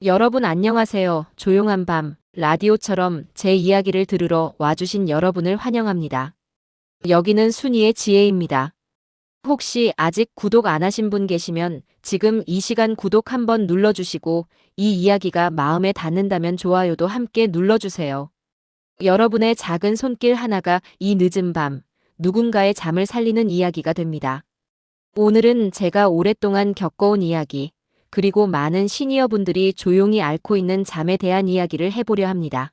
여러분 안녕하세요. 조용한 밤, 라디오처럼 제 이야기를 들으러 와주신 여러분을 환영합니다. 여기는 순이의 지혜입니다. 혹시 아직 구독 안 하신 분 계시면 지금 이 시간 구독 한번 눌러주시고 이 이야기가 마음에 닿는다면 좋아요도 함께 눌러주세요. 여러분의 작은 손길 하나가 이 늦은 밤, 누군가의 잠을 살리는 이야기가 됩니다. 오늘은 제가 오랫동안 겪어온 이야기, 그리고 많은 시니어분들이 조용히 앓고 있는 잠에 대한 이야기를 해보려 합니다.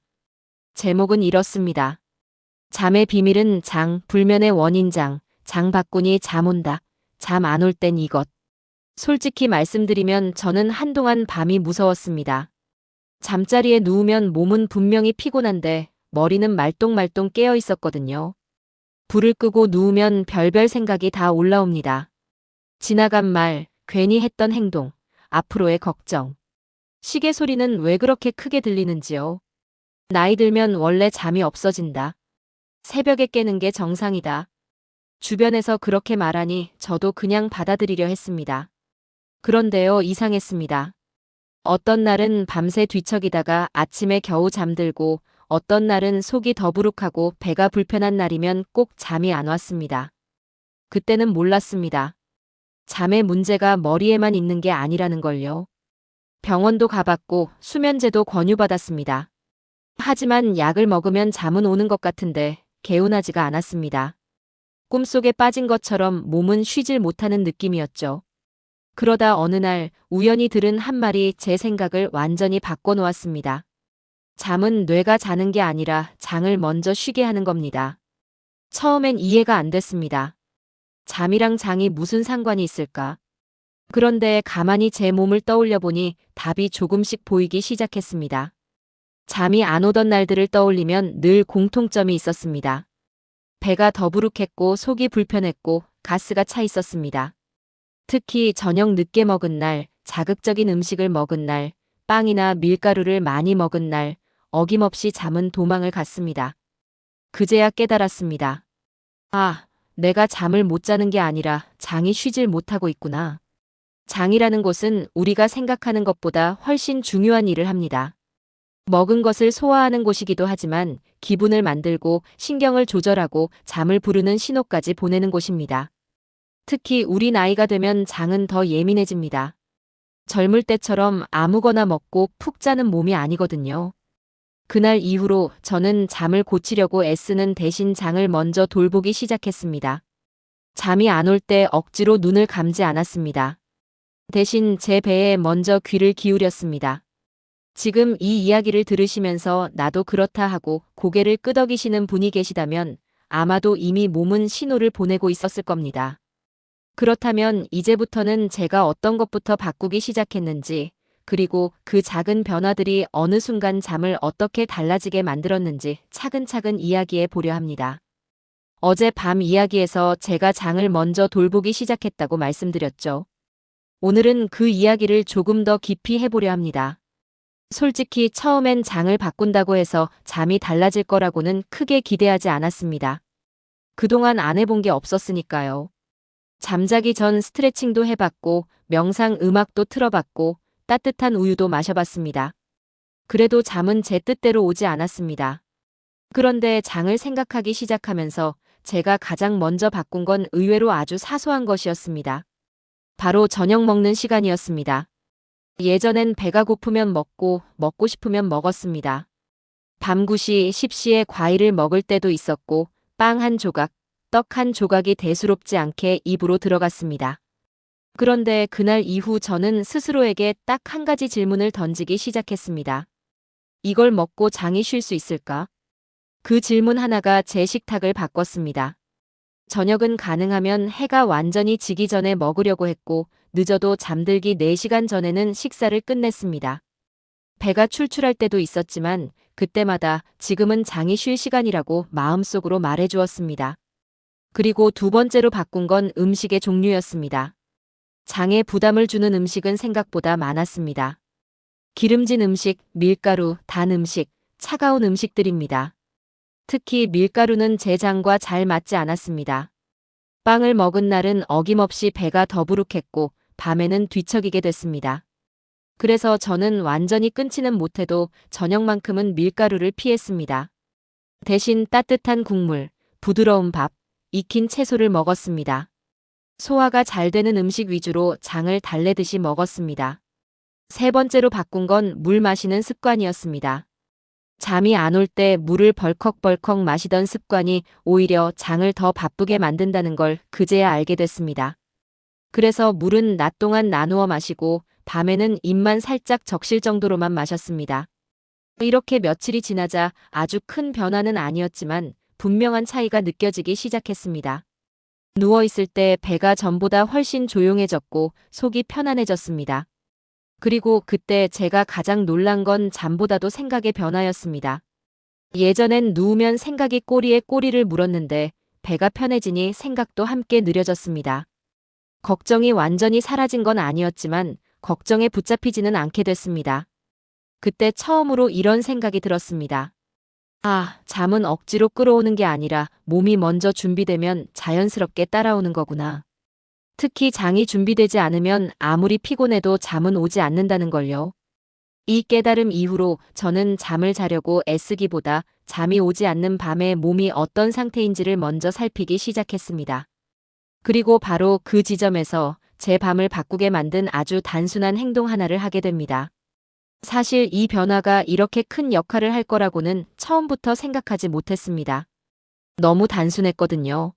제목은 이렇습니다. 잠의 비밀은 불면의 원인장, 바꾸니 잠 온다. 잠 안 올 땐 이것. 솔직히 말씀드리면 저는 한동안 밤이 무서웠습니다. 잠자리에 누우면 몸은 분명히 피곤한데 머리는 말똥말똥 깨어 있었거든요. 불을 끄고 누우면 별별 생각이 다 올라옵니다. 지나간 말, 괜히 했던 행동, 앞으로의 걱정. 시계 소리는 왜 그렇게 크게 들리는지요? 나이 들면 원래 잠이 없어진다. 새벽에 깨는 게 정상이다. 주변에서 그렇게 말하니 저도 그냥 받아들이려 했습니다. 그런데요, 이상했습니다. 어떤 날은 밤새 뒤척이다가 아침에 겨우 잠들고 어떤 날은 속이 더부룩하고 배가 불편한 날이면 꼭 잠이 안 왔습니다. 그때는 몰랐습니다. 잠의 문제가 머리에만 있는 게 아니라는 걸요. 병원도 가봤고 수면제도 권유받았습니다. 하지만 약을 먹으면 잠은 오는 것 같은데 개운하지가 않았습니다. 꿈속에 빠진 것처럼 몸은 쉬질 못하는 느낌이었죠. 그러다 어느 날 우연히 들은 한 말이 제 생각을 완전히 바꿔놓았습니다. 잠은 뇌가 자는 게 아니라 장을 먼저 쉬게 하는 겁니다. 처음엔 이해가 안 됐습니다. 잠이랑 장이 무슨 상관이 있을까? 그런데 가만히 제 몸을 떠올려 보니 답이 조금씩 보이기 시작했습니다. 잠이 안 오던 날들을 떠올리면 늘 공통점이 있었습니다. 배가 더부룩했고 속이 불편했고 가스가 차 있었습니다. 특히 저녁 늦게 먹은 날, 자극적인 음식을 먹은 날, 빵이나 밀가루를 많이 먹은 날, 어김없이 잠은 도망을 갔습니다. 그제야 깨달았습니다. 아, 내가 잠을 못 자는 게 아니라 장이 쉬질 못하고 있구나. 장이라는 곳은 우리가 생각하는 것보다 훨씬 중요한 일을 합니다. 먹은 것을 소화하는 곳이기도 하지만 기분을 만들고 신경을 조절하고 잠을 부르는 신호까지 보내는 곳입니다. 특히 우리 나이가 되면 장은 더 예민해집니다. 젊을 때처럼 아무거나 먹고 푹 자는 몸이 아니거든요. 그날 이후로 저는 잠을 고치려고 애쓰는 대신 장을 먼저 돌보기 시작했습니다. 잠이 안 올 때 억지로 눈을 감지 않았습니다. 대신 제 배에 먼저 귀를 기울였습니다. 지금 이 이야기를 들으시면서 나도 그렇다 하고 고개를 끄덕이시는 분이 계시다면 아마도 이미 몸은 신호를 보내고 있었을 겁니다. 그렇다면 이제부터는 제가 어떤 것부터 바꾸기 시작했는지, 그리고 그 작은 변화들이 어느 순간 잠을 어떻게 달라지게 만들었는지 차근차근 이야기해 보려 합니다. 어제 밤 이야기에서 제가 장을 먼저 돌보기 시작했다고 말씀드렸죠. 오늘은 그 이야기를 조금 더 깊이 해보려 합니다. 솔직히 처음엔 장을 바꾼다고 해서 잠이 달라질 거라고는 크게 기대하지 않았습니다. 그동안 안 해본 게 없었으니까요. 잠자기 전 스트레칭도 해봤고, 명상 음악도 틀어봤고, 따뜻한 우유도 마셔봤습니다. 그래도 잠은 제 뜻대로 오지 않았습니다. 그런데 장을 생각하기 시작하면서 제가 가장 먼저 바꾼 건 의외로 아주 사소한 것이었습니다. 바로 저녁 먹는 시간이었습니다. 예전엔 배가 고프면 먹고 싶으면 먹었습니다. 밤 9시, 10시에 과일을 먹을 때도 있었고 빵 한 조각, 떡 한 조각이 대수롭지 않게 입으로 들어갔습니다. 그런데 그날 이후 저는 스스로에게 딱 한 가지 질문을 던지기 시작했습니다. 이걸 먹고 장이 쉴 수 있을까? 그 질문 하나가 제 식탁을 바꿨습니다. 저녁은 가능하면 해가 완전히 지기 전에 먹으려고 했고 늦어도 잠들기 4시간 전에는 식사를 끝냈습니다. 배가 출출할 때도 있었지만 그때마다 지금은 장이 쉴 시간이라고 마음속으로 말해주었습니다. 그리고 두 번째로 바꾼 건 음식의 종류였습니다. 장에 부담을 주는 음식은 생각보다 많았습니다. 기름진 음식, 밀가루, 단 음식, 차가운 음식들입니다. 특히 밀가루는 제 장과 잘 맞지 않았습니다. 빵을 먹은 날은 어김없이 배가 더부룩했고 밤에는 뒤척이게 됐습니다. 그래서 저는 완전히 끊지는 못해도 저녁만큼은 밀가루를 피했습니다. 대신 따뜻한 국물, 부드러운 밥, 익힌 채소를 먹었습니다. 소화가 잘 되는 음식 위주로 장을 달래듯이 먹었습니다. 세 번째로 바꾼 건 물 마시는 습관이었습니다. 잠이 안 올 때 물을 벌컥벌컥 마시던 습관이 오히려 장을 더 바쁘게 만든다는 걸 그제야 알게 됐습니다. 그래서 물은 낮 동안 나누어 마시고 밤에는 입만 살짝 적실 정도로만 마셨습니다. 이렇게 며칠이 지나자 아주 큰 변화는 아니었지만 분명한 차이가 느껴지기 시작했습니다. 누워있을 때 배가 전보다 훨씬 조용해졌고 속이 편안해졌습니다. 그리고 그때 제가 가장 놀란 건 잠보다도 생각의 변화였습니다. 예전엔 누우면 생각이 꼬리에 꼬리를 물었는데 배가 편해지니 생각도 함께 느려졌습니다. 걱정이 완전히 사라진 건 아니었지만 걱정에 붙잡히지는 않게 됐습니다. 그때 처음으로 이런 생각이 들었습니다. 아, 잠은 억지로 끌어오는 게 아니라 몸이 먼저 준비되면 자연스럽게 따라오는 거구나. 특히 장이 준비되지 않으면 아무리 피곤해도 잠은 오지 않는다는 걸요. 이 깨달음 이후로 저는 잠을 자려고 애쓰기보다 잠이 오지 않는 밤에 몸이 어떤 상태인지를 먼저 살피기 시작했습니다. 그리고 바로 그 지점에서 제 밤을 바꾸게 만든 아주 단순한 행동 하나를 하게 됩니다. 사실 이 변화가 이렇게 큰 역할을 할 거라고는 처음부터 생각하지 못했습니다. 너무 단순했거든요.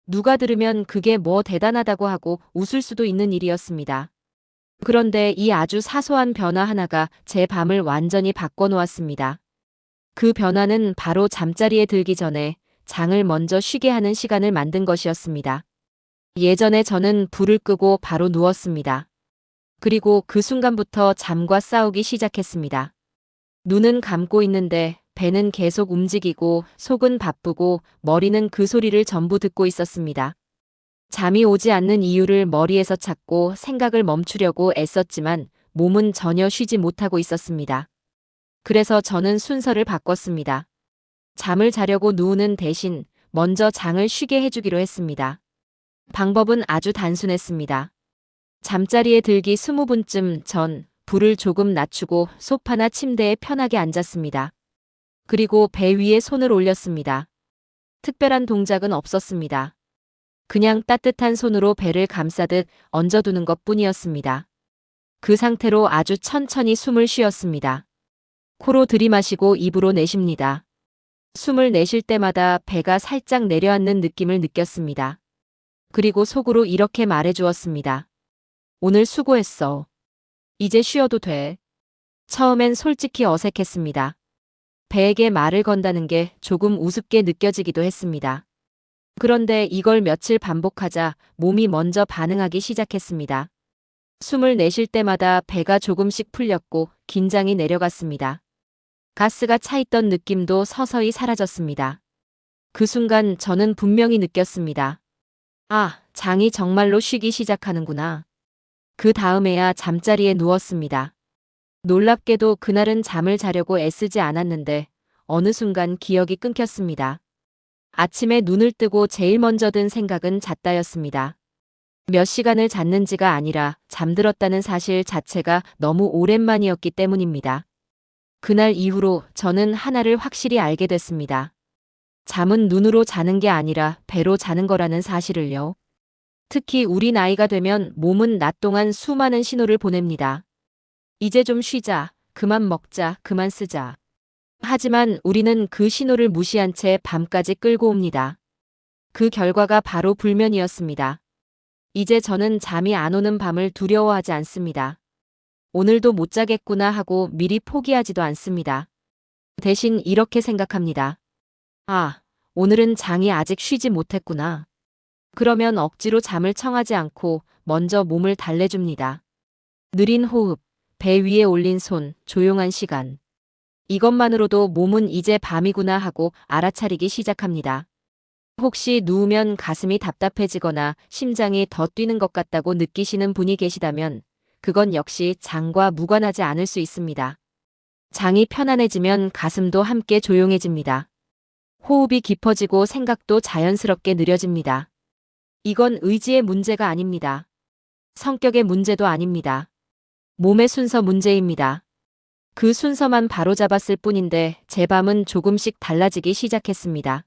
누가 들으면 그게 뭐 대단하다고 하고 웃을 수도 있는 일이었습니다. 그런데 이 아주 사소한 변화 하나가 제 밤을 완전히 바꿔놓았습니다. 그 변화는 바로 잠자리에 들기 전에 장을 먼저 쉬게 하는 시간을 만든 것이었습니다. 예전에 저는 불을 끄고 바로 누웠습니다. 그리고 그 순간부터 잠과 싸우기 시작했습니다. 눈은 감고 있는데 배는 계속 움직이고 속은 바쁘고 머리는 그 소리를 전부 듣고 있었습니다. 잠이 오지 않는 이유를 머리에서 찾고 생각을 멈추려고 애썼지만 몸은 전혀 쉬지 못하고 있었습니다. 그래서 저는 순서를 바꿨습니다. 잠을 자려고 누우는 대신 먼저 장을 쉬게 해주기로 했습니다. 방법은 아주 단순했습니다. 잠자리에 들기 20분쯤 전 불을 조금 낮추고 소파나 침대에 편하게 앉았습니다. 그리고 배 위에 손을 올렸습니다. 특별한 동작은 없었습니다. 그냥 따뜻한 손으로 배를 감싸듯 얹어두는 것뿐이었습니다. 그 상태로 아주 천천히 숨을 쉬었습니다. 코로 들이마시고 입으로 내쉽니다. 숨을 내쉴 때마다 배가 살짝 내려앉는 느낌을 느꼈습니다. 그리고 속으로 이렇게 말해주었습니다. 오늘 수고했어. 이제 쉬어도 돼. 처음엔 솔직히 어색했습니다. 배에게 말을 건다는 게 조금 우습게 느껴지기도 했습니다. 그런데 이걸 며칠 반복하자 몸이 먼저 반응하기 시작했습니다. 숨을 내쉴 때마다 배가 조금씩 풀렸고 긴장이 내려갔습니다. 가스가 차있던 느낌도 서서히 사라졌습니다. 그 순간 저는 분명히 느꼈습니다. 아, 장이 정말로 쉬기 시작하는구나. 그 다음에야 잠자리에 누웠습니다. 놀랍게도 그날은 잠을 자려고 애쓰지 않았는데 어느 순간 기억이 끊겼습니다. 아침에 눈을 뜨고 제일 먼저 든 생각은 잤다였습니다. 몇 시간을 잤는지가 아니라 잠들었다는 사실 자체가 너무 오랜만이었기 때문입니다. 그날 이후로 저는 하나를 확실히 알게 됐습니다. 잠은 눈으로 자는 게 아니라 배로 자는 거라는 사실을요. 특히 우리 나이가 되면 몸은 낮 동안 수많은 신호를 보냅니다. 이제 좀 쉬자, 그만 먹자, 그만 쓰자. 하지만 우리는 그 신호를 무시한 채 밤까지 끌고 옵니다. 그 결과가 바로 불면이었습니다. 이제 저는 잠이 안 오는 밤을 두려워하지 않습니다. 오늘도 못 자겠구나 하고 미리 포기하지도 않습니다. 대신 이렇게 생각합니다. 아, 오늘은 장이 아직 쉬지 못했구나. 그러면 억지로 잠을 청하지 않고 먼저 몸을 달래줍니다. 느린 호흡, 배 위에 올린 손, 조용한 시간. 이것만으로도 몸은 이제 밤이구나 하고 알아차리기 시작합니다. 혹시 누우면 가슴이 답답해지거나 심장이 더 뛰는 것 같다고 느끼시는 분이 계시다면 그건 역시 장과 무관하지 않을 수 있습니다. 장이 편안해지면 가슴도 함께 조용해집니다. 호흡이 깊어지고 생각도 자연스럽게 느려집니다. 이건 의지의 문제가 아닙니다. 성격의 문제도 아닙니다. 몸의 순서 문제입니다. 그 순서만 바로잡았을 뿐인데 제 밤은 조금씩 달라지기 시작했습니다.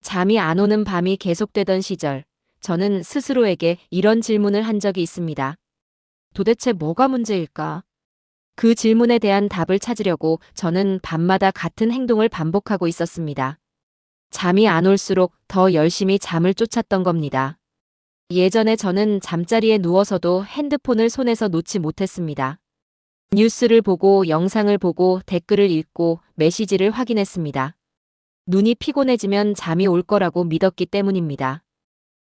잠이 안 오는 밤이 계속되던 시절, 저는 스스로에게 이런 질문을 한 적이 있습니다. 도대체 뭐가 문제일까? 그 질문에 대한 답을 찾으려고 저는 밤마다 같은 행동을 반복하고 있었습니다. 잠이 안 올수록 더 열심히 잠을 쫓았던 겁니다. 예전에 저는 잠자리에 누워서도 핸드폰을 손에서 놓지 못했습니다. 뉴스를 보고 영상을 보고 댓글을 읽고 메시지를 확인했습니다. 눈이 피곤해지면 잠이 올 거라고 믿었기 때문입니다.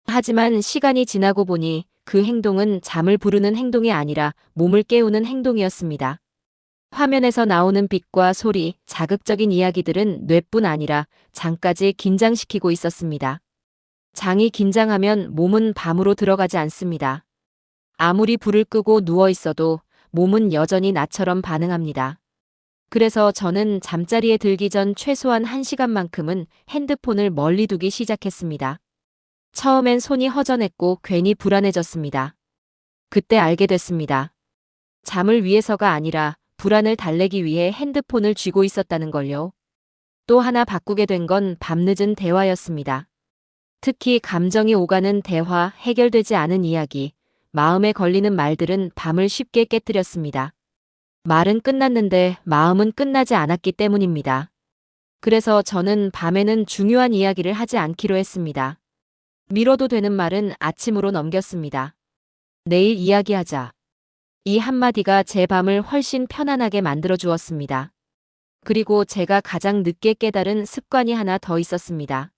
하지만 시간이 지나고 보니 그 행동은 잠을 부르는 행동이 아니라 몸을 깨우는 행동이었습니다. 화면에서 나오는 빛과 소리, 자극적인 이야기들은 뇌뿐 아니라 장까지 긴장시키고 있었습니다. 장이 긴장하면 몸은 밤으로 들어가지 않습니다. 아무리 불을 끄고 누워 있어도 몸은 여전히 나처럼 반응합니다. 그래서 저는 잠자리에 들기 전 최소한 1시간만큼은 핸드폰을 멀리 두기 시작했습니다. 처음엔 손이 허전했고 괜히 불안해졌습니다. 그때 알게 됐습니다. 잠을 위해서가 아니라 불안을 달래기 위해 핸드폰을 쥐고 있었다는 걸요. 또 하나 바꾸게 된 건 밤늦은 대화였습니다. 특히 감정이 오가는 대화, 해결되지 않은 이야기, 마음에 걸리는 말들은 밤을 쉽게 깨뜨렸습니다. 말은 끝났는데 마음은 끝나지 않았기 때문입니다. 그래서 저는 밤에는 중요한 이야기를 하지 않기로 했습니다. 미뤄도 되는 말은 아침으로 넘겼습니다. 내일 이야기하자. 이 한마디가 제 밤을 훨씬 편안하게 만들어 주었습니다. 그리고 제가 가장 늦게 깨달은 습관이 하나 더 있었습니다.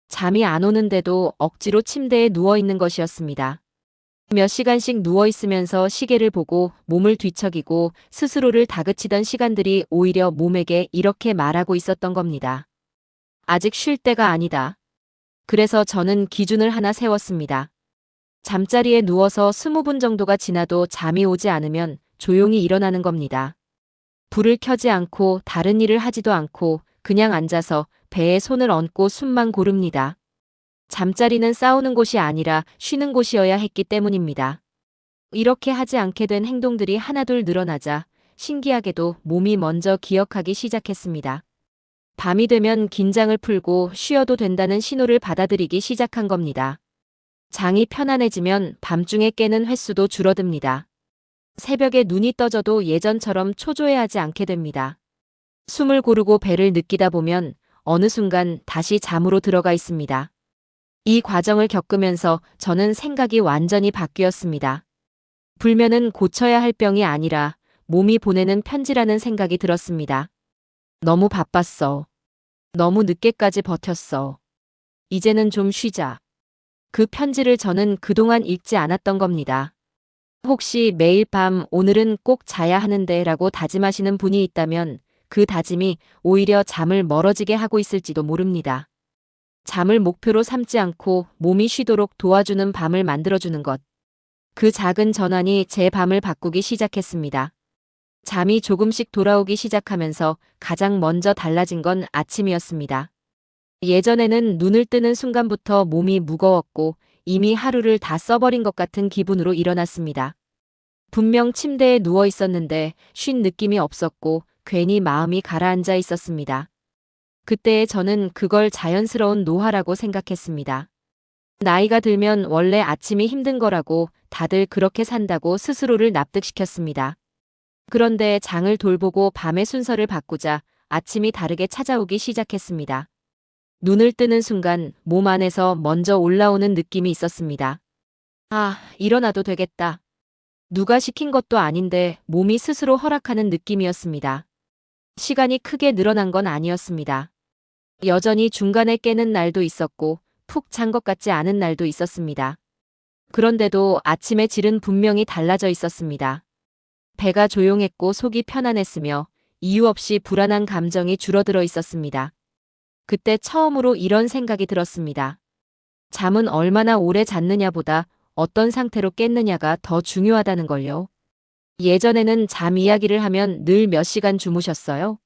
잠이 안 오는데도 억지로 침대에 누워 있는 것이었습니다. 몇 시간씩 누워 있으면서 시계를 보고 몸을 뒤척이고 스스로를 다그치던 시간들이 오히려 몸에게 이렇게 말하고 있었던 겁니다. 아직 쉴 때가 아니다. 그래서 저는 기준을 하나 세웠습니다. 잠자리에 누워서 20분 정도가 지나도 잠이 오지 않으면 조용히 일어나는 겁니다. 불을 켜지 않고 다른 일을 하지도 않고 그냥 앉아서 배에 손을 얹고 숨만 고릅니다. 잠자리는 싸우는 곳이 아니라 쉬는 곳이어야 했기 때문입니다. 이렇게 하지 않게 된 행동들이 하나둘 늘어나자 신기하게도 몸이 먼저 기억하기 시작했습니다. 밤이 되면 긴장을 풀고 쉬어도 된다는 신호를 받아들이기 시작한 겁니다. 장이 편안해지면 밤중에 깨는 횟수도 줄어듭니다. 새벽에 눈이 떠져도 예전처럼 초조해하지 않게 됩니다. 숨을 고르고 배를 느끼다 보면 어느 순간 다시 잠으로 들어가 있습니다. 이 과정을 겪으면서 저는 생각이 완전히 바뀌었습니다. 불면은 고쳐야 할 병이 아니라 몸이 보내는 편지라는 생각이 들었습니다. 너무 바빴어. 너무 늦게까지 버텼어. 이제는 좀 쉬자. 그 편지를 저는 그동안 읽지 않았던 겁니다. 혹시 매일 밤 오늘은 꼭 자야 하는데 라고 다짐하시는 분이 있다면 그 다짐이 오히려 잠을 멀어지게 하고 있을지도 모릅니다. 잠을 목표로 삼지 않고 몸이 쉬도록 도와주는 밤을 만들어주는 것. 그 작은 전환이 제 밤을 바꾸기 시작했습니다. 잠이 조금씩 돌아오기 시작하면서 가장 먼저 달라진 건 아침이었습니다. 예전에는 눈을 뜨는 순간부터 몸이 무거웠고 이미 하루를 다 써버린 것 같은 기분으로 일어났습니다. 분명 침대에 누워 있었는데 쉰 느낌이 없었고 괜히 마음이 가라앉아 있었습니다. 그때 저는 그걸 자연스러운 노화라고 생각했습니다. 나이가 들면 원래 아침이 힘든 거라고 다들 그렇게 산다고 스스로를 납득시켰습니다. 그런데 장을 돌보고 밤의 순서를 바꾸자 아침이 다르게 찾아오기 시작했습니다. 눈을 뜨는 순간 몸 안에서 먼저 올라오는 느낌이 있었습니다. 아, 일어나도 되겠다. 누가 시킨 것도 아닌데 몸이 스스로 허락하는 느낌이었습니다. 시간이 크게 늘어난 건 아니었습니다. 여전히 중간에 깨는 날도 있었고 푹 잔 것 같지 않은 날도 있었습니다. 그런데도 아침의 질은 분명히 달라져 있었습니다. 배가 조용했고 속이 편안했으며 이유 없이 불안한 감정이 줄어들어 있었습니다. 그때 처음으로 이런 생각이 들었습니다. 잠은 얼마나 오래 잤느냐보다 어떤 상태로 깼느냐가 더 중요하다는 걸요. 예전에는 잠 이야기를 하면 늘 몇 시간 주무셨어요?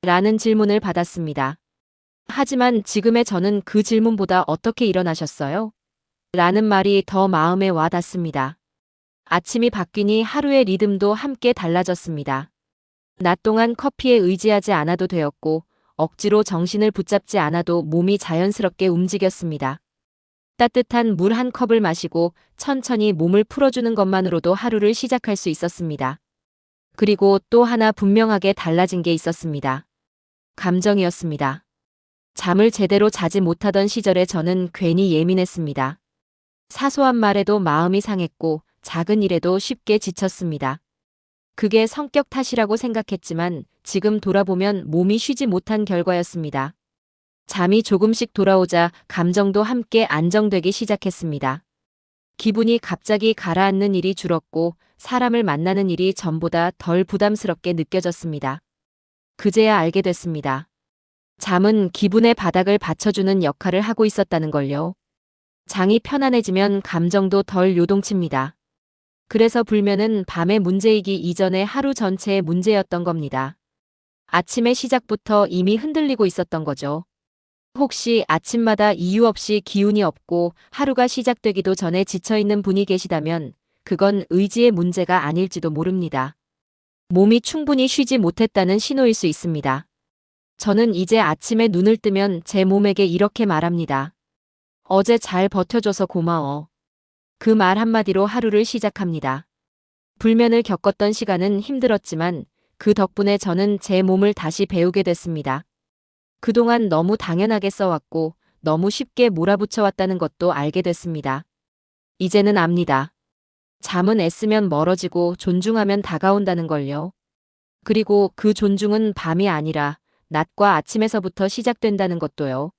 라는 질문을 받았습니다. 하지만 지금의 저는 그 질문보다 어떻게 일어나셨어요? 라는 말이 더 마음에 와 닿습니다. 아침이 바뀌니 하루의 리듬도 함께 달라졌습니다. 낮 동안 커피에 의지하지 않아도 되었고 억지로 정신을 붙잡지 않아도 몸이 자연스럽게 움직였습니다. 따뜻한 물 한 컵을 마시고 천천히 몸을 풀어주는 것만으로도 하루를 시작할 수 있었습니다. 그리고 또 하나 분명하게 달라진 게 있었습니다. 감정이었습니다. 잠을 제대로 자지 못하던 시절에 저는 괜히 예민했습니다. 사소한 말에도 마음이 상했고 작은 일에도 쉽게 지쳤습니다. 그게 성격 탓이라고 생각했지만 지금 돌아보면 몸이 쉬지 못한 결과였습니다. 잠이 조금씩 돌아오자 감정도 함께 안정되기 시작했습니다. 기분이 갑자기 가라앉는 일이 줄었고 사람을 만나는 일이 전보다 덜 부담스럽게 느껴졌습니다. 그제야 알게 됐습니다. 잠은 기분의 바닥을 받쳐주는 역할을 하고 있었다는 걸요. 장이 편안해지면 감정도 덜 요동칩니다. 그래서 불면은 밤의 문제이기 이전에 하루 전체의 문제였던 겁니다. 아침의 시작부터 이미 흔들리고 있었던 거죠. 혹시 아침마다 이유 없이 기운이 없고 하루가 시작되기도 전에 지쳐있는 분이 계시다면 그건 의지의 문제가 아닐지도 모릅니다. 몸이 충분히 쉬지 못했다는 신호일 수 있습니다. 저는 이제 아침에 눈을 뜨면 제 몸에게 이렇게 말합니다. 어제 잘 버텨줘서 고마워. 그 말 한마디로 하루를 시작합니다. 불면을 겪었던 시간은 힘들었지만 그 덕분에 저는 제 몸을 다시 배우게 됐습니다. 그동안 너무 당연하게 써왔고 너무 쉽게 몰아붙여왔다는 것도 알게 됐습니다. 이제는 압니다. 잠은 애쓰면 멀어지고 존중하면 다가온다는 걸요. 그리고 그 존중은 밤이 아니라 낮과 아침에서부터 시작된다는 것도요.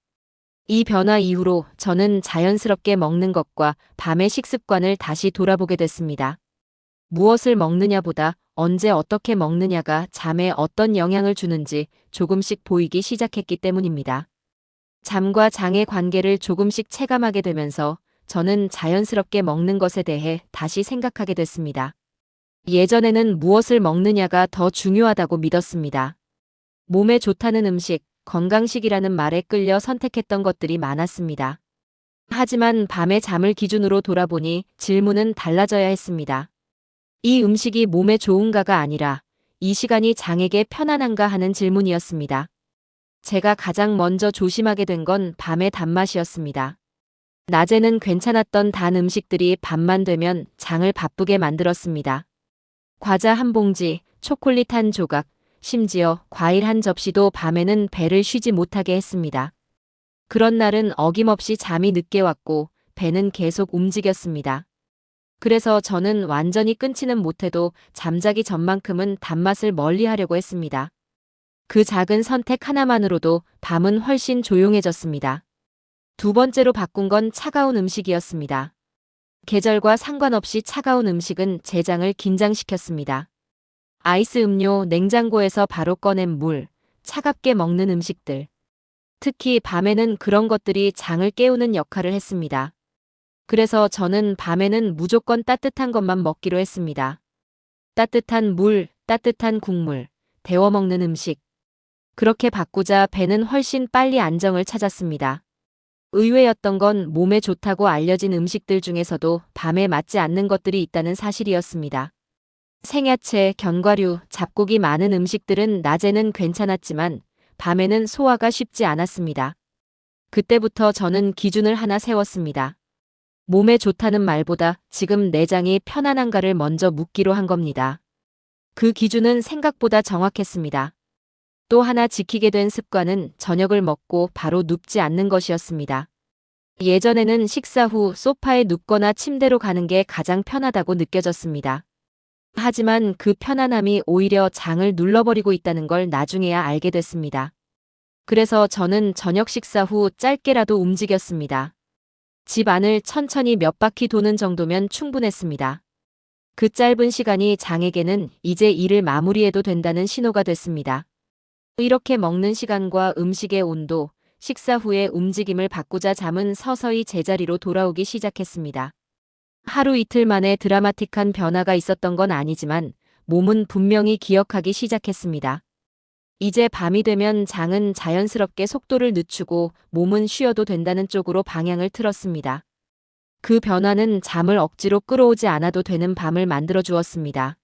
이 변화 이후로 저는 자연스럽게 먹는 것과 밤의 식습관을 다시 돌아보게 됐습니다. 무엇을 먹느냐보다 언제 어떻게 먹느냐가 잠에 어떤 영향을 주는지 조금씩 보이기 시작했기 때문입니다. 잠과 장의 관계를 조금씩 체감하게 되면서 저는 자연스럽게 먹는 것에 대해 다시 생각하게 됐습니다. 예전에는 무엇을 먹느냐가 더 중요하다고 믿었습니다. 몸에 좋다는 음식, 건강식이라는 말에 끌려 선택했던 것들이 많았습니다. 하지만 밤에 잠을 기준으로 돌아보니 질문은 달라져야 했습니다. 이 음식이 몸에 좋은가가 아니라 이 시간이 장에게 편안한가 하는 질문이었습니다. 제가 가장 먼저 조심하게 된 건 밤의 단맛이었습니다. 낮에는 괜찮았던 단 음식들이 밤만 되면 장을 바쁘게 만들었습니다. 과자 한 봉지, 초콜릿 한 조각, 심지어 과일 한 접시도 밤에는 배를 쉬지 못하게 했습니다. 그런 날은 어김없이 잠이 늦게 왔고 배는 계속 움직였습니다. 그래서 저는 완전히 끊지는 못해도 잠자기 전만큼은 단맛을 멀리하려고 했습니다. 그 작은 선택 하나만으로도 밤은 훨씬 조용해졌습니다. 두 번째로 바꾼 건 차가운 음식이었습니다. 계절과 상관없이 차가운 음식은 제 장을 긴장시켰습니다. 아이스 음료, 냉장고에서 바로 꺼낸 물, 차갑게 먹는 음식들. 특히 밤에는 그런 것들이 장을 깨우는 역할을 했습니다. 그래서 저는 밤에는 무조건 따뜻한 것만 먹기로 했습니다. 따뜻한 물, 따뜻한 국물, 데워 먹는 음식. 그렇게 바꾸자 배는 훨씬 빨리 안정을 찾았습니다. 의외였던 건 몸에 좋다고 알려진 음식들 중에서도 밤에 맞지 않는 것들이 있다는 사실이었습니다. 생야채, 견과류, 잡곡이 많은 음식들은 낮에는 괜찮았지만 밤에는 소화가 쉽지 않았습니다. 그때부터 저는 기준을 하나 세웠습니다. 몸에 좋다는 말보다 지금 내 장이 편안한가를 먼저 묻기로 한 겁니다. 그 기준은 생각보다 정확했습니다. 또 하나 지키게 된 습관은 저녁을 먹고 바로 눕지 않는 것이었습니다. 예전에는 식사 후 소파에 눕거나 침대로 가는 게 가장 편하다고 느껴졌습니다. 하지만 그 편안함이 오히려 장을 눌러버리고 있다는 걸 나중에야 알게 됐습니다. 그래서 저는 저녁 식사 후 짧게라도 움직였습니다. 집 안을 천천히 몇 바퀴 도는 정도면 충분했습니다. 그 짧은 시간이 장에게는 이제 일을 마무리해도 된다는 신호가 됐습니다. 이렇게 먹는 시간과 음식의 온도, 식사 후의 움직임을 바꾸자 잠은 서서히 제자리로 돌아오기 시작했습니다. 하루 이틀 만에 드라마틱한 변화가 있었던 건 아니지만 몸은 분명히 기억하기 시작했습니다. 이제 밤이 되면 장은 자연스럽게 속도를 늦추고 몸은 쉬어도 된다는 쪽으로 방향을 틀었습니다. 그 변화는 잠을 억지로 끌어오지 않아도 되는 밤을 만들어 주었습니다.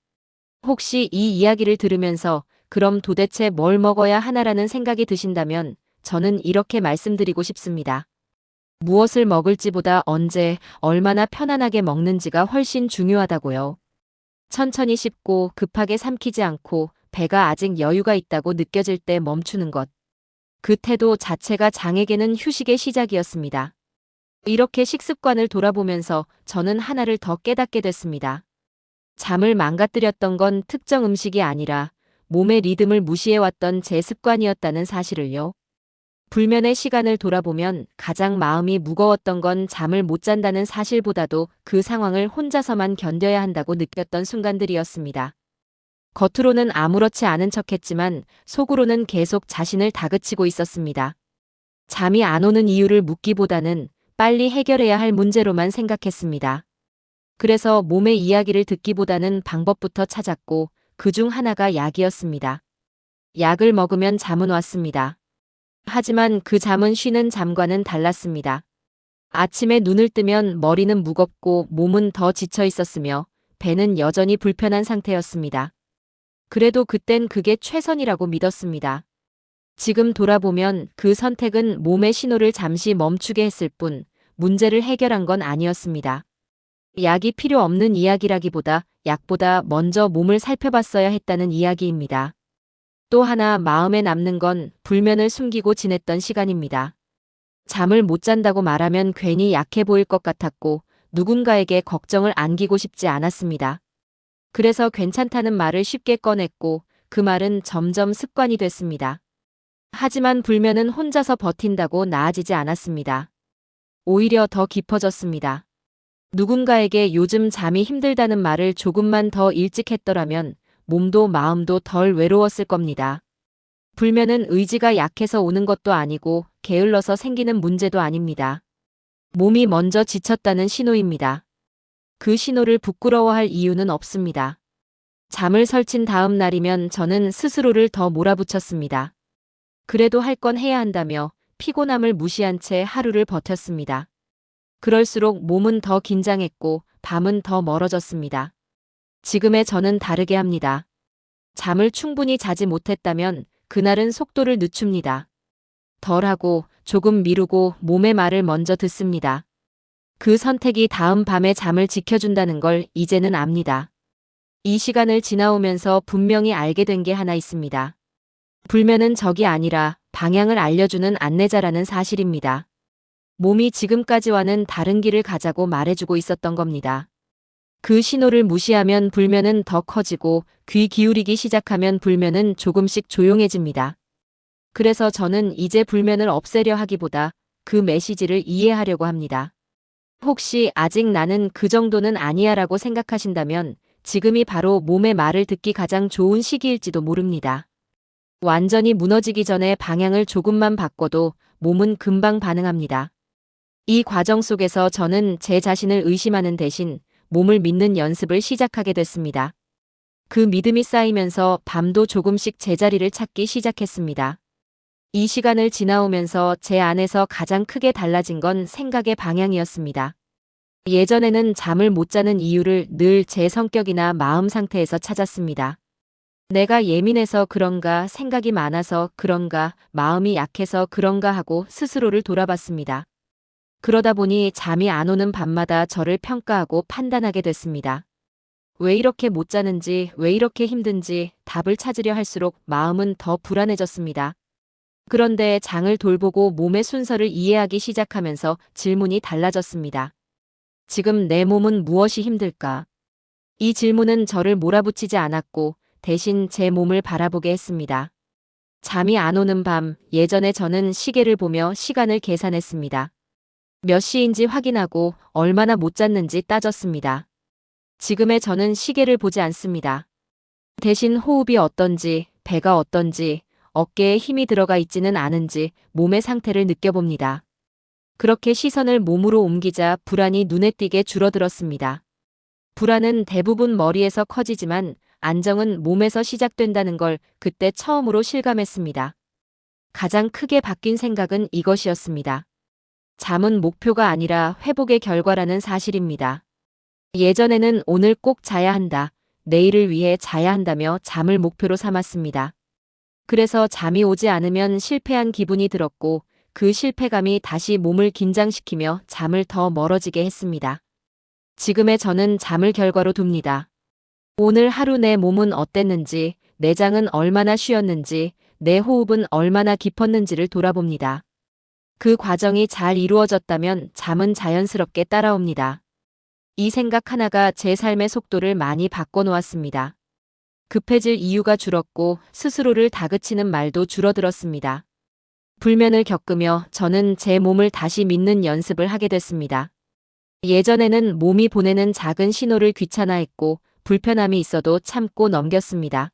혹시 이 이야기를 들으면서 그럼 도대체 뭘 먹어야 하나라는 생각이 드신다면 저는 이렇게 말씀드리고 싶습니다. 무엇을 먹을지보다 언제, 얼마나 편안하게 먹는지가 훨씬 중요하다고요. 천천히 씹고 급하게 삼키지 않고 배가 아직 여유가 있다고 느껴질 때 멈추는 것. 그 태도 자체가 장에게는 휴식의 시작이었습니다. 이렇게 식습관을 돌아보면서 저는 하나를 더 깨닫게 됐습니다. 잠을 망가뜨렸던 건 특정 음식이 아니라 몸의 리듬을 무시해왔던 제 습관이었다는 사실을요. 불면의 시간을 돌아보면 가장 마음이 무거웠던 건 잠을 못 잔다는 사실보다도 그 상황을 혼자서만 견뎌야 한다고 느꼈던 순간들이었습니다. 겉으로는 아무렇지 않은 척했지만 속으로는 계속 자신을 다그치고 있었습니다. 잠이 안 오는 이유를 묻기보다는 빨리 해결해야 할 문제로만 생각했습니다. 그래서 몸의 이야기를 듣기보다는 방법부터 찾았고 그중 하나가 약이었습니다. 약을 먹으면 잠은 왔습니다. 하지만 그 잠은 쉬는 잠과는 달랐습니다. 아침에 눈을 뜨면 머리는 무겁고 몸은 더 지쳐 있었으며 배는 여전히 불편한 상태였습니다. 그래도 그땐 그게 최선이라고 믿었습니다. 지금 돌아보면 그 선택은 몸의 신호를 잠시 멈추게 했을 뿐 문제를 해결한 건 아니었습니다. 약이 필요 없는 이야기라기보다 약보다 먼저 몸을 살펴봤어야 했다는 이야기입니다. 또 하나 마음에 남는 건 불면을 숨기고 지냈던 시간입니다. 잠을 못 잔다고 말하면 괜히 약해 보일 것 같았고 누군가에게 걱정을 안기고 싶지 않았습니다. 그래서 괜찮다는 말을 쉽게 꺼냈고 그 말은 점점 습관이 됐습니다. 하지만 불면은 혼자서 버틴다고 나아지지 않았습니다. 오히려 더 깊어졌습니다. 누군가에게 요즘 잠이 힘들다는 말을 조금만 더 일찍 했더라면 몸도 마음도 덜 외로웠을 겁니다. 불면은 의지가 약해서 오는 것도 아니고 게을러서 생기는 문제도 아닙니다. 몸이 먼저 지쳤다는 신호입니다. 그 신호를 부끄러워할 이유는 없습니다. 잠을 설친 다음 날이면 저는 스스로를 더 몰아붙였습니다. 그래도 할 건 해야 한다며 피곤함을 무시한 채 하루를 버텼습니다. 그럴수록 몸은 더 긴장했고 밤은 더 멀어졌습니다. 지금의 저는 다르게 합니다. 잠을 충분히 자지 못했다면 그날은 속도를 늦춥니다. 덜하고 조금 미루고 몸의 말을 먼저 듣습니다. 그 선택이 다음 밤에 잠을 지켜준다는 걸 이제는 압니다. 이 시간을 지나오면서 분명히 알게 된 게 하나 있습니다. 불면은 적이 아니라 방향을 알려주는 안내자라는 사실입니다. 몸이 지금까지와는 다른 길을 가자고 말해주고 있었던 겁니다. 그 신호를 무시하면 불면은 더 커지고 귀 기울이기 시작하면 불면은 조금씩 조용해집니다. 그래서 저는 이제 불면을 없애려 하기보다 그 메시지를 이해하려고 합니다. 혹시 아직 나는 그 정도는 아니야라고 생각하신다면 지금이 바로 몸의 말을 듣기 가장 좋은 시기일지도 모릅니다. 완전히 무너지기 전에 방향을 조금만 바꿔도 몸은 금방 반응합니다. 이 과정 속에서 저는 제 자신을 의심하는 대신 몸을 믿는 연습을 시작하게 됐습니다. 그 믿음이 쌓이면서 밤도 조금씩 제자리를 찾기 시작했습니다. 이 시간을 지나오면서 제 안에서 가장 크게 달라진 건 생각의 방향이었습니다. 예전에는 잠을 못 자는 이유를 늘 제 성격이나 마음 상태에서 찾았습니다. 내가 예민해서 그런가, 생각이 많아서 그런가, 마음이 약해서 그런가 하고 스스로를 돌아봤습니다. 그러다 보니 잠이 안 오는 밤마다 저를 평가하고 판단하게 됐습니다. 왜 이렇게 못 자는지, 왜 이렇게 힘든지 답을 찾으려 할수록 마음은 더 불안해졌습니다. 그런데 장을 돌보고 몸의 순서를 이해하기 시작하면서 질문이 달라졌습니다. 지금 내 몸은 무엇이 힘들까? 이 질문은 저를 몰아붙이지 않았고 대신 제 몸을 바라보게 했습니다. 잠이 안 오는 밤, 예전에 저는 시계를 보며 시간을 계산했습니다. 몇 시인지 확인하고 얼마나 못 잤는지 따졌습니다. 지금의 저는 시계를 보지 않습니다. 대신 호흡이 어떤지, 배가 어떤지, 어깨에 힘이 들어가 있지는 않은지 몸의 상태를 느껴봅니다. 그렇게 시선을 몸으로 옮기자 불안이 눈에 띄게 줄어들었습니다. 불안은 대부분 머리에서 커지지만 안정은 몸에서 시작된다는 걸 그때 처음으로 실감했습니다. 가장 크게 바뀐 생각은 이것이었습니다. 잠은 목표가 아니라 회복의 결과라는 사실입니다. 예전에는 오늘 꼭 자야 한다, 내일을 위해 자야 한다며 잠을 목표로 삼았습니다. 그래서 잠이 오지 않으면 실패한 기분이 들었고 그 실패감이 다시 몸을 긴장시키며 잠을 더 멀어지게 했습니다. 지금의 저는 잠을 결과로 둡니다. 오늘 하루 내 몸은 어땠는지, 내장은 얼마나 쉬었는지, 내 호흡은 얼마나 깊었는지를 돌아봅니다. 그 과정이 잘 이루어졌다면 잠은 자연스럽게 따라옵니다. 이 생각 하나가 제 삶의 속도를 많이 바꿔놓았습니다. 급해질 이유가 줄었고 스스로를 다그치는 말도 줄어들었습니다. 불면을 겪으며 저는 제 몸을 다시 믿는 연습을 하게 됐습니다. 예전에는 몸이 보내는 작은 신호를 귀찮아했고 불편함이 있어도 참고 넘겼습니다.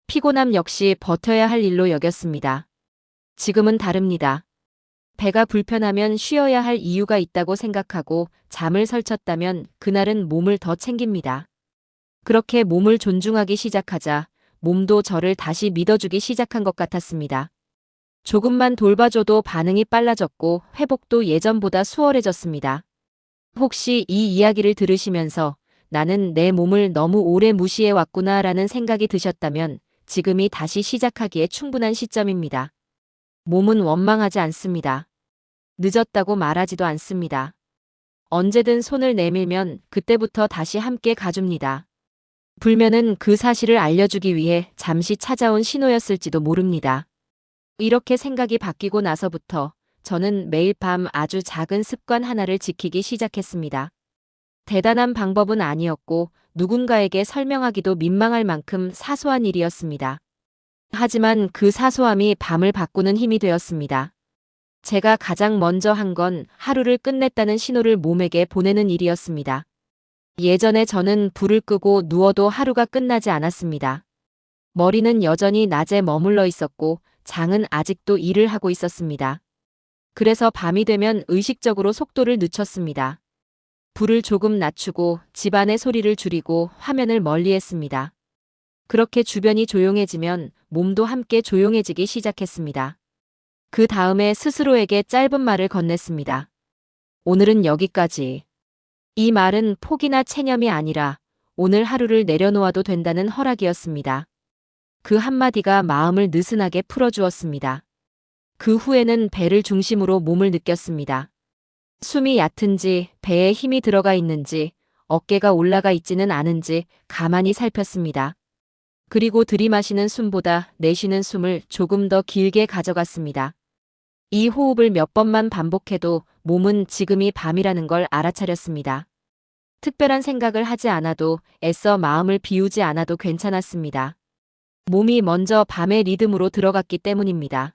피곤함 역시 버텨야 할 일로 여겼습니다. 지금은 다릅니다. 배가 불편하면 쉬어야 할 이유가 있다고 생각하고 잠을 설쳤다면 그날은 몸을 더 챙깁니다. 그렇게 몸을 존중하기 시작하자 몸도 저를 다시 믿어주기 시작한 것 같았습니다. 조금만 돌봐줘도 반응이 빨라졌고 회복도 예전보다 수월해졌습니다. 혹시 이 이야기를 들으시면서 나는 내 몸을 너무 오래 무시해왔구나라는 생각이 드셨다면 지금이 다시 시작하기에 충분한 시점입니다. 몸은 원망하지 않습니다. 늦었다고 말하지도 않습니다. 언제든 손을 내밀면 그때부터 다시 함께 가줍니다. 불면은 그 사실을 알려주기 위해 잠시 찾아온 신호였을지도 모릅니다. 이렇게 생각이 바뀌고 나서부터 저는 매일 밤 아주 작은 습관 하나를 지키기 시작했습니다. 대단한 방법은 아니었고 누군가에게 설명하기도 민망할 만큼 사소한 일이었습니다. 하지만 그 사소함이 밤을 바꾸는 힘이 되었습니다. 제가 가장 먼저 한 건 하루를 끝냈다는 신호를 몸에게 보내는 일이었습니다. 예전에 저는 불을 끄고 누워도 하루가 끝나지 않았습니다. 머리는 여전히 낮에 머물러 있었고 장은 아직도 일을 하고 있었습니다. 그래서 밤이 되면 의식적으로 속도를 늦췄습니다. 불을 조금 낮추고 집안의 소리를 줄이고 화면을 멀리했습니다. 그렇게 주변이 조용해지면 몸도 함께 조용해지기 시작했습니다. 그 다음에 스스로에게 짧은 말을 건넸습니다. 오늘은 여기까지. 이 말은 포기나 체념이 아니라 오늘 하루를 내려놓아도 된다는 허락이었습니다. 그 한마디가 마음을 느슨하게 풀어주었습니다. 그 후에는 배를 중심으로 몸을 느꼈습니다. 숨이 얕은지, 배에 힘이 들어가 있는지, 어깨가 올라가 있지는 않은지 가만히 살폈습니다. 그리고 들이마시는 숨보다 내쉬는 숨을 조금 더 길게 가져갔습니다. 이 호흡을 몇 번만 반복해도 몸은 지금이 밤이라는 걸 알아차렸습니다. 특별한 생각을 하지 않아도 애써 마음을 비우지 않아도 괜찮았습니다. 몸이 먼저 밤의 리듬으로 들어갔기 때문입니다.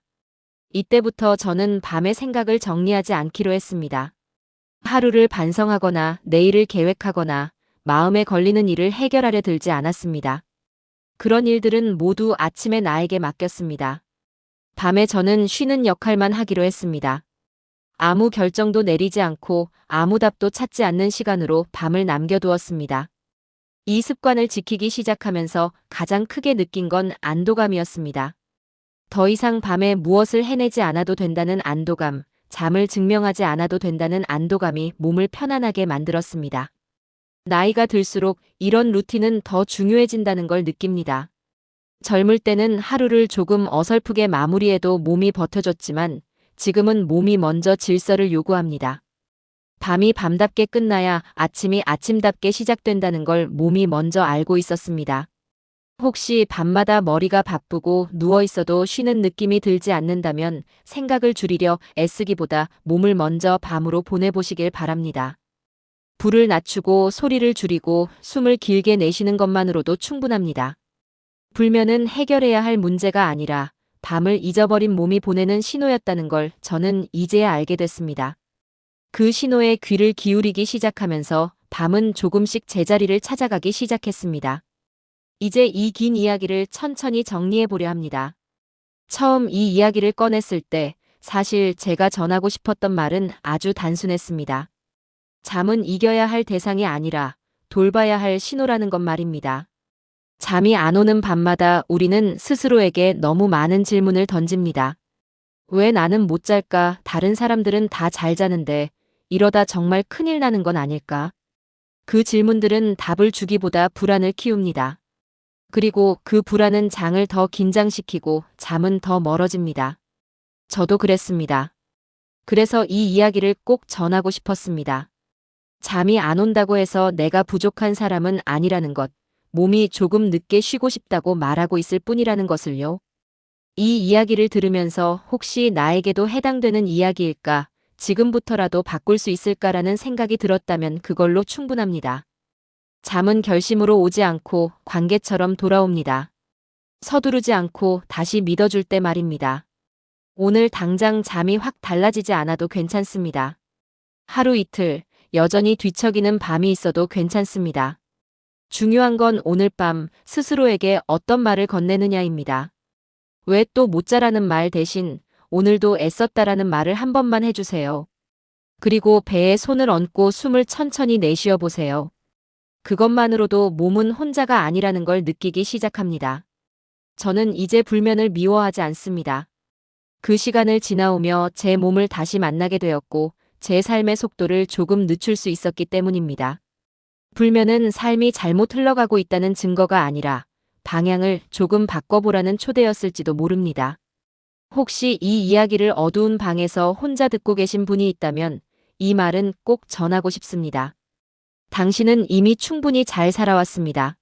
이때부터 저는 밤의 생각을 정리하지 않기로 했습니다. 하루를 반성하거나 내일을 계획하거나 마음에 걸리는 일을 해결하려 들지 않았습니다. 그런 일들은 모두 아침에 나에게 맡겼습니다. 밤에 저는 쉬는 역할만 하기로 했습니다. 아무 결정도 내리지 않고 아무 답도 찾지 않는 시간으로 밤을 남겨두었습니다. 이 습관을 지키기 시작하면서 가장 크게 느낀 건 안도감이었습니다. 더 이상 밤에 무엇을 해내지 않아도 된다는 안도감, 잠을 증명하지 않아도 된다는 안도감이 몸을 편안하게 만들었습니다. 나이가 들수록 이런 루틴은 더 중요해진다는 걸 느낍니다. 젊을 때는 하루를 조금 어설프게 마무리해도 몸이 버텨줬지만 지금은 몸이 먼저 질서를 요구합니다. 밤이 밤답게 끝나야 아침이 아침답게 시작된다는 걸 몸이 먼저 알고 있었습니다. 혹시 밤마다 머리가 바쁘고 누워있어도 쉬는 느낌이 들지 않는다면 생각을 줄이려 애쓰기보다 몸을 먼저 밤으로 보내보시길 바랍니다. 불을 낮추고 소리를 줄이고 숨을 길게 내쉬는 것만으로도 충분합니다. 불면은 해결해야 할 문제가 아니라 밤을 잊어버린 몸이 보내는 신호였다는 걸 저는 이제야 알게 됐습니다. 그 신호에 귀를 기울이기 시작하면서 밤은 조금씩 제자리를 찾아가기 시작했습니다. 이제 이 긴 이야기를 천천히 정리해 보려 합니다. 처음 이 이야기를 꺼냈을 때 사실 제가 전하고 싶었던 말은 아주 단순했습니다. 잠은 이겨야 할 대상이 아니라 돌봐야 할 신호라는 것 말입니다. 잠이 안 오는 밤마다 우리는 스스로에게 너무 많은 질문을 던집니다. 왜 나는 못 잘까? 다른 사람들은 다 잘 자는데 이러다 정말 큰일 나는 건 아닐까? 그 질문들은 답을 주기보다 불안을 키웁니다. 그리고 그 불안은 장을 더 긴장시키고 잠은 더 멀어집니다. 저도 그랬습니다. 그래서 이 이야기를 꼭 전하고 싶었습니다. 잠이 안 온다고 해서 내가 부족한 사람은 아니라는 것, 몸이 조금 늦게 쉬고 싶다고 말하고 있을 뿐이라는 것을요. 이 이야기를 들으면서 혹시 나에게도 해당되는 이야기일까, 지금부터라도 바꿀 수 있을까라는 생각이 들었다면 그걸로 충분합니다. 잠은 결심으로 오지 않고 관계처럼 돌아옵니다. 서두르지 않고 다시 믿어줄 때 말입니다. 오늘 당장 잠이 확 달라지지 않아도 괜찮습니다. 하루 이틀, 여전히 뒤척이는 밤이 있어도 괜찮습니다. 중요한 건 오늘 밤 스스로에게 어떤 말을 건네느냐입니다. 왜 또 못 자라는 말 대신 오늘도 애썼다라는 말을 한 번만 해주세요. 그리고 배에 손을 얹고 숨을 천천히 내쉬어 보세요. 그것만으로도 몸은 혼자가 아니라는 걸 느끼기 시작합니다. 저는 이제 불면을 미워하지 않습니다. 그 시간을 지나오며 제 몸을 다시 만나게 되었고 제 삶의 속도를 조금 늦출 수 있었기 때문입니다. 불면은 삶이 잘못 흘러가고 있다는 증거가 아니라 방향을 조금 바꿔보라는 초대였을지도 모릅니다. 혹시 이 이야기를 어두운 방에서 혼자 듣고 계신 분이 있다면 이 말은 꼭 전하고 싶습니다. 당신은 이미 충분히 잘 살아왔습니다.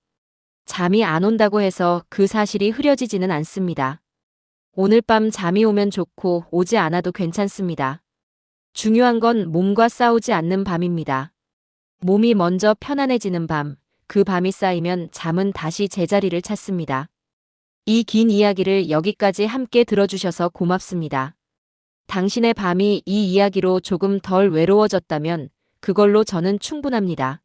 잠이 안 온다고 해서 그 사실이 흐려지지는 않습니다. 오늘 밤 잠이 오면 좋고 오지 않아도 괜찮습니다. 중요한 건 몸과 싸우지 않는 밤입니다. 몸이 먼저 편안해지는 밤, 그 밤이 쌓이면 잠은 다시 제자리를 찾습니다. 이 긴 이야기를 여기까지 함께 들어주셔서 고맙습니다. 당신의 밤이 이 이야기로 조금 덜 외로워졌다면 그걸로 저는 충분합니다.